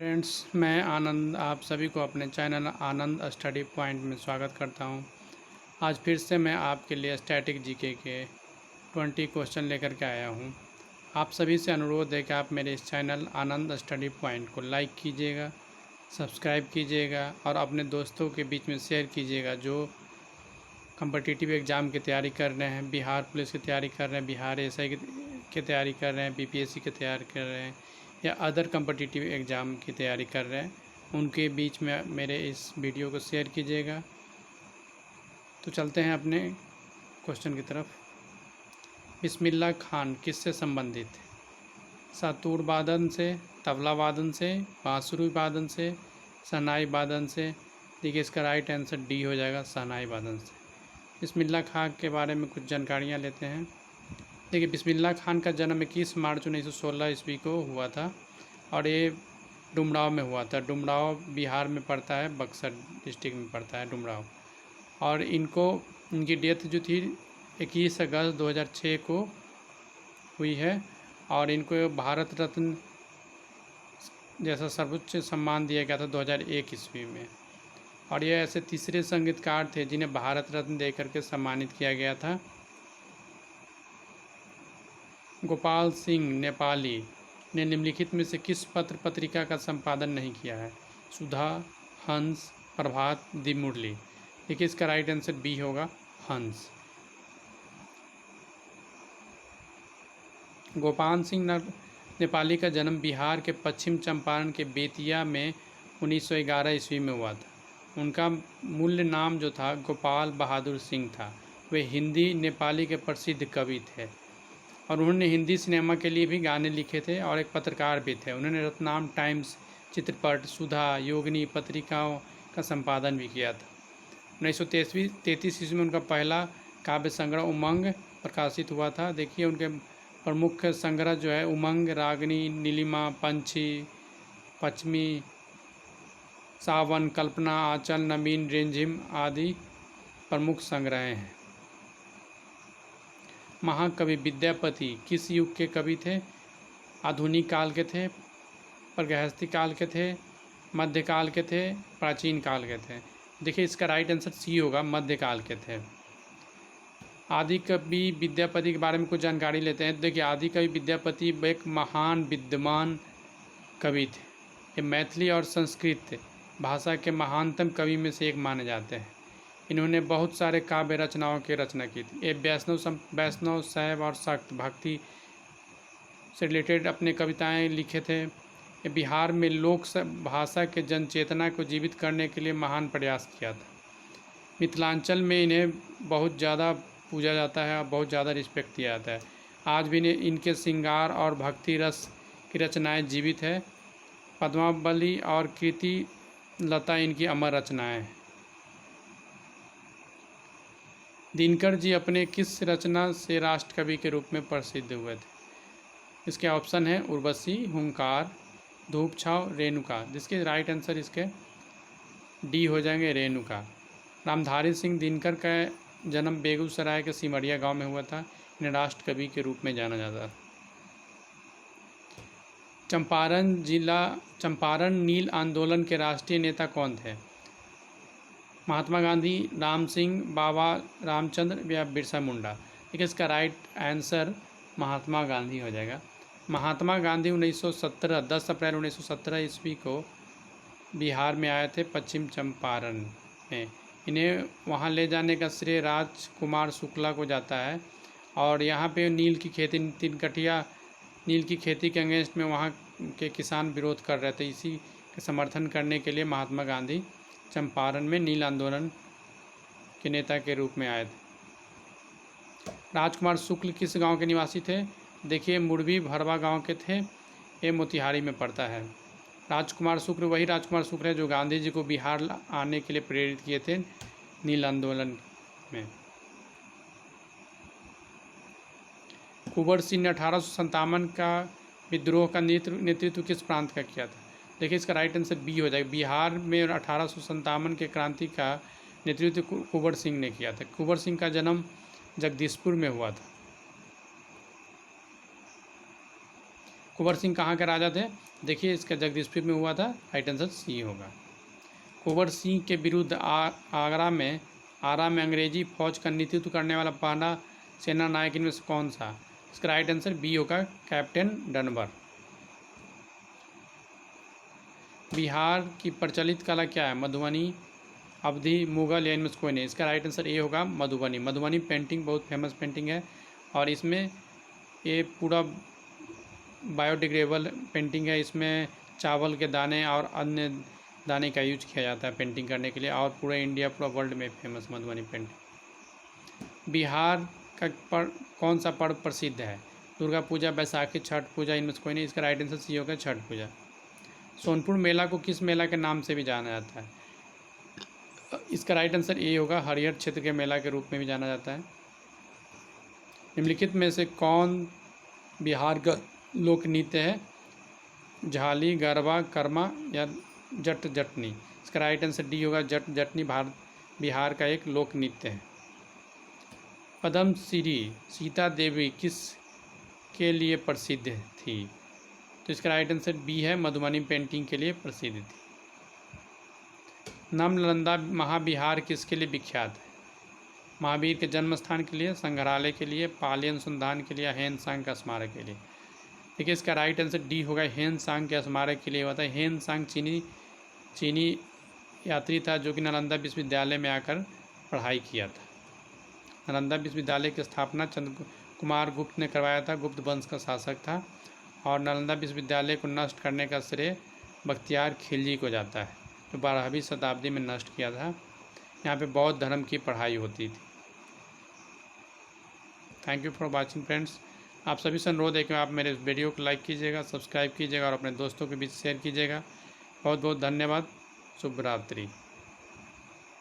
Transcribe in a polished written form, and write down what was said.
Friends, मैं आनंद आप सभी को अपने चैनल आनंद स्टडी पॉइंट में स्वागत करता हूं। आज फिर से मैं आपके लिए स्टैटिक जीके के 20 क्वेश्चन लेकर के आया हूं। आप सभी से अनुरोध है कि आप मेरे इस चैनल आनंद स्टडी पॉइंट को लाइक कीजिएगा, सब्सक्राइब कीजिएगा और अपने दोस्तों के बीच में शेयर कीजिएगा जो कम्पिटिटिव एग्ज़ाम की तैयारी कर रहे हैं, बिहार पुलिस की तैयारी कर रहे हैं, बिहार एसआई की तैयारी कर रहे हैं, बीपीएससी की तैयारी कर रहे हैं या अदर कम्पिटिटिव एग्ज़ाम की तैयारी कर रहे हैं। उनके बीच में मेरे इस वीडियो को शेयर कीजिएगा। तो चलते हैं अपने क्वेश्चन की तरफ। बिस्मिल्लाह खान किससे संबंधित है? सातूर वादन से, तबला वादन से, बांसुरी वादन से, शहनाई वादन से। देखिए इसका राइट आंसर डी हो जाएगा, शहनाई वादन से। बिस्मिल्लाह खान के बारे में कुछ जानकारियाँ लेते हैं। देखिए बिस्मिल्लाह खान का जन्म 21 मार्च 1916 ईस्वी को हुआ था और ये डुमराव में हुआ था। डुमराव बिहार में पड़ता है, बक्सर डिस्ट्रिक्ट में पड़ता है डुमराव। और इनकी डेथ जो थी 21 अगस्त 2006 को हुई है और इनको भारत रत्न जैसा सर्वोच्च सम्मान दिया गया था 2001 ईस्वी में। और ये ऐसे तीसरे संगीतकार थे जिन्हें भारत रत्न देकर के सम्मानित किया गया था। गोपाल सिंह नेपाली ने निम्नलिखित में से किस पत्र पत्रिका का संपादन नहीं किया है? सुधा, हंस, प्रभात, दी मुरली। देखिए इसका राइट आंसर बी होगा, हंस। गोपाल सिंह नेपाली का जन्म बिहार के पश्चिम चंपारण के बेतिया में 1911 ईस्वी में हुआ था। उनका मूल नाम जो था गोपाल बहादुर सिंह था। वे हिंदी नेपाली के प्रसिद्ध कवि थे और उन्होंने हिंदी सिनेमा के लिए भी गाने लिखे थे और एक पत्रकार भी थे। उन्होंने रत्नाम टाइम्स, चित्रपट, सुधा, योगिनी पत्रिकाओं का संपादन भी किया था। 1933 ईस्वी में उनका पहला काव्य संग्रह उमंग प्रकाशित हुआ था। देखिए उनके प्रमुख संग्रह जो है उमंग, रागिनी, नीलिमा, पंछी, पश्चिमी, सावन, कल्पना, आंचल, नवीन, रिमझिम आदि प्रमुख संग्रह हैं। महाकवि विद्यापति किस युग के कवि थे? आधुनिक काल के थे, प्रागैतिहासिक काल के थे, मध्यकाल के थे, प्राचीन काल के थे। देखिए इसका राइट आंसर सी होगा, मध्यकाल के थे। आदि कवि विद्यापति के बारे में कुछ जानकारी लेते हैं। देखिए आदि कवि विद्यापति एक महान विद्वान कवि थे। ये मैथिली और संस्कृत भाषा के महानतम कवि में से एक माने जाते हैं। इन्होंने बहुत सारे काव्य रचनाओं की रचना की थी। ये वैष्णव, शैव और शक्त भक्ति से रिलेटेड अपने कविताएं लिखे थे। ये बिहार में लोक भाषा के जन चेतना को जीवित करने के लिए महान प्रयास किया था। मिथिलांचल में इन्हें बहुत ज़्यादा पूजा जाता है और बहुत ज़्यादा रिस्पेक्ट दिया जाता है। आज भी इनके श्रृंगार और भक्ति रस की रचनाएं जीवित है। पद्मावली और कृति लता इनकी अमर रचनाएं हैं। दिनकर जी अपने किस रचना से राष्ट्रकवि के रूप में प्रसिद्ध हुए थे? इसके ऑप्शन है उर्वशी, हुंकार, धूप छाव, रेणुका। जिसके राइट आंसर इसके डी हो जाएंगे, रेणुका। रामधारी सिंह दिनकर का जन्म बेगूसराय के सिमरिया गांव में हुआ था। इन्हें राष्ट्रकवि के रूप में जाना जाता है। चंपारण नील आंदोलन के राष्ट्रीय नेता कौन थे? महात्मा गांधी, राम सिंह, बाबा रामचंद्र या बिरसा मुंडा। देखिए इसका राइट आंसर महात्मा गांधी हो जाएगा। महात्मा गांधी 1917 10 अप्रैल 1917 ईस्वी को बिहार में आए थे, पश्चिम चंपारण में। इन्हें वहाँ ले जाने का श्रेय राजकुमार शुक्ला को जाता है और यहाँ पे नील की खेती, तिनकटिया नील की खेती के अगेंस्ट में वहाँ के किसान विरोध कर रहे थे। इसी के समर्थन करने के लिए महात्मा गांधी चंपारण में नील आंदोलन के नेता के रूप में आए थे। राजकुमार शुक्ल किस गांव के निवासी थे? देखिए मुरबी भरवा गांव के थे। ये मोतिहारी में पड़ता है। राजकुमार शुक्ल वही राजकुमार शुक्ल है जो गांधी जी को बिहार आने के लिए प्रेरित किए थे नील आंदोलन में। कुंवर सिंह ने 1857 का विद्रोह का नेतृत्व किस प्रांत का किया था? देखिए इसका राइट आंसर बी हो जाएगा। बिहार में 1857 के क्रांति का नेतृत्व कुंवर सिंह ने किया था। कुंवर सिंह का जन्म जगदीशपुर में हुआ था। कुंवर सिंह कहाँ के राजा थे? देखिए इसका जगदीशपुर में हुआ था, राइट आंसर सी होगा। कुंवर सिंह के विरुद्ध आरा में अंग्रेजी फौज का नेतृत्व करने वाला पहला सेना नायक इनमें से कौन सा? इसका राइट आंसर बी होगा, कैप्टन डनबर। बिहार की प्रचलित कला क्या है? मधुबनी, अवधी, मुगल या इनमें से कोई नहीं? इसका राइट आंसर ए होगा, मधुबनी। मधुबनी पेंटिंग बहुत फेमस पेंटिंग है और इसमें ये पूरा बायोडिग्रेडेबल पेंटिंग है। इसमें चावल के दाने और अन्य दाने का यूज किया जाता है पेंटिंग करने के लिए और पूरे इंडिया पूरा वर्ल्ड में फेमस मधुबनी पेंटिंग। बिहार का कौन सा पर्व प्रसिद्ध है? दुर्गा पूजा, बैसाखी, छठ पूजा, इनमें से कोई नहीं? इसका राइट आंसर सी होगा, छठ पूजा। सोनपुर मेला को किस मेला के नाम से भी जाना जाता है? इसका राइट आंसर ए होगा, हरिहर क्षेत्र के मेला के रूप में भी जाना जाता है। निम्नलिखित में से कौन बिहार का लोक नृत्य है? झाली, गरबा, कर्मा या जट जटनी? इसका राइट आंसर डी होगा, जट जटनी बिहार का एक लोक नृत्य है। पद्म श्री सीता देवी किस के लिए प्रसिद्ध थी? तो इसका राइट आंसर बी है, मधुबनी पेंटिंग के लिए प्रसिद्ध थी। नालंदा महाविहार किसके लिए विख्यात है? महावीर के जन्म स्थान के लिए, संग्रहालय के लिए, पाली अनुसंधान के लिए, हेन सांग का स्मारक के लिए? देखिए इसका राइट आंसर डी होगा, हेन सांग के स्मारक के लिए हुआ था। हेन सांग चीनी यात्री था जो कि नालंदा विश्वविद्यालय में आकर पढ़ाई किया था। नालंदा विश्वविद्यालय की स्थापना चंद्रकुमार गुप्त ने करवाया था, गुप्त वंश का शासक था। और नालंदा विश्वविद्यालय को नष्ट करने का श्रेय बख्तियार खिलजी को जाता है, जो 12वीं शताब्दी में नष्ट किया था। यहाँ पे बौद्ध धर्म की पढ़ाई होती थी। Thank you for watching friends. आप सभी से अनुरोध है कि आप मेरे वीडियो को लाइक कीजिएगा, सब्सक्राइब कीजिएगा और अपने दोस्तों के बीच शेयर कीजिएगा। बहुत बहुत धन्यवाद। शुभ रात्रि।